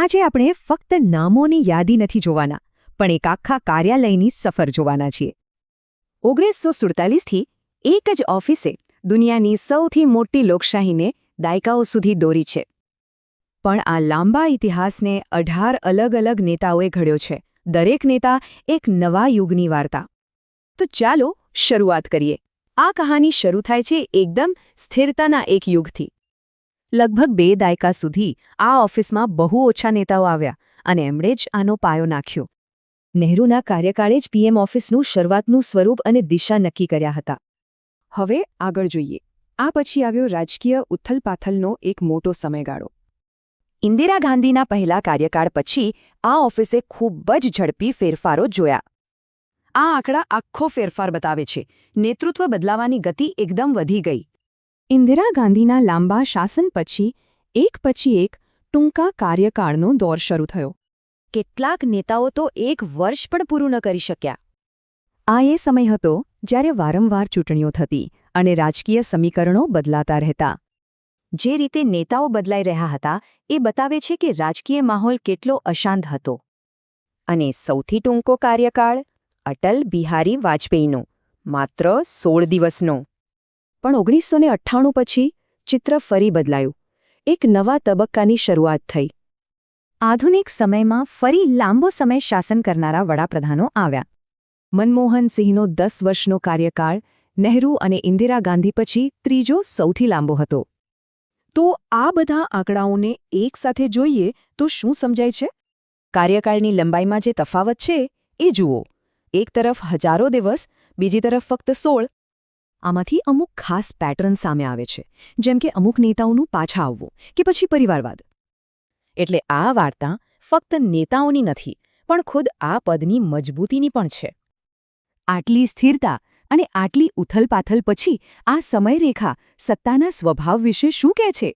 આજે આપણે ફક્ત નામોની યાદી નથી જોવાના, પણ એક આખા કાર્યાલયની સફર જોવાના છીએ. 1947થી એક જ ઓફિસે દુનિયાની સૌથી મોટી લોકશાહીને દાયકાઓ સુધી દોરી છે. પણ આ લાંબા ઇતિહાસને 18 અલગ અલગ નેતાઓએ ઘડ્યો છે, દરેક નેતા એક નવા યુગની વાર્તા. તો ચાલો શરૂઆત કરીએ. આ કહાની શરૂ થાય છે એકદમ સ્થિરતાના એક યુગથી. લગભગ 2 દાયકા સુધી આ ઓફિસમાં બહુ ઓછા નેતાઓ આવ્યા અને એમણે જ આનો પાયો નાખ્યો. નહેરુના કાર્યકાળે જ પીએમ ઓફિસનું શરૂઆતનું સ્વરૂપ અને દિશા નક્કી કર્યા હતા. હવે આગળ જોઈએ. આ પછી આવ્યો રાજકીય ઉથલપાથલનો એક મોટો સમયગાળો. ઇન્દિરા ગાંધીના પહેલા કાર્યકાળ પછી આ ઓફિસે ખૂબ જ ઝડપી ફેરફારો જોયા. આ આંકડા આખો ફેરફાર બતાવે છે. નેતૃત્વ બદલાવાની ગતિ એકદમ વધી ગઈ. ઇન્દિરા ગાંધીના લાંબા શાસન પછી એક ટૂંકા કાર્યકાળનો દોર શરૂ થયો. કેટલાક નેતાઓ તો 1 વર્ષ પણ પૂરું ન કરી શક્યા. આ એ સમય હતો જ્યારે વારંવાર ચૂંટણીઓ થતી અને રાજકીય સમીકરણો બદલાતા રહેતા. જે રીતે નેતાઓ બદલાઈ રહ્યા હતા એ બતાવે છે કે રાજકીય માહોલ કેટલો અશાંત હતો. અને સૌથી ટૂંકો કાર્યકાળ અટલ બિહારી વાજપેયીનો, માત્ર 16 દિવસનો. પણ 1998 પછી ચિત્ર ફરી બદલાયું. એક નવા તબક્કાની શરૂઆત થઈ. આધુનિક સમયમાં ફરી લાંબો સમય શાસન કરનારા વડાપ્રધાનો આવ્યા. મનમોહન સિંહનો 10 વર્ષનો કાર્યકાળ નહેરુ અને ઇન્દિરા ગાંધી પછી ત્રીજો સૌથી લાંબો હતો. તો આ બધા આંકડાઓને એકસાથે જોઈએ તો શું સમજાય છે? કાર્યકાળની લંબાઈમાં જે તફાવત છે એ જુઓ. એક તરફ હજારો દિવસ, બીજી તરફ ફક્ત 16. આમાંથી અમુક ખાસ પેટર્ન સામે આવે છે, જેમ કે અમુક નેતાઓનું પાછા આવવું કે પછી પરિવારવાદ. એટલે આ વાર્તા ફક્ત નેતાઓની નથી, પણ ખુદ આ પદની મજબૂતીની પણ છે. આટલી સ્થિરતા અને આટલી ઉથલપાથલ પછી આ સમયરેખા સત્તાના સ્વભાવ વિશે શું કહે છે?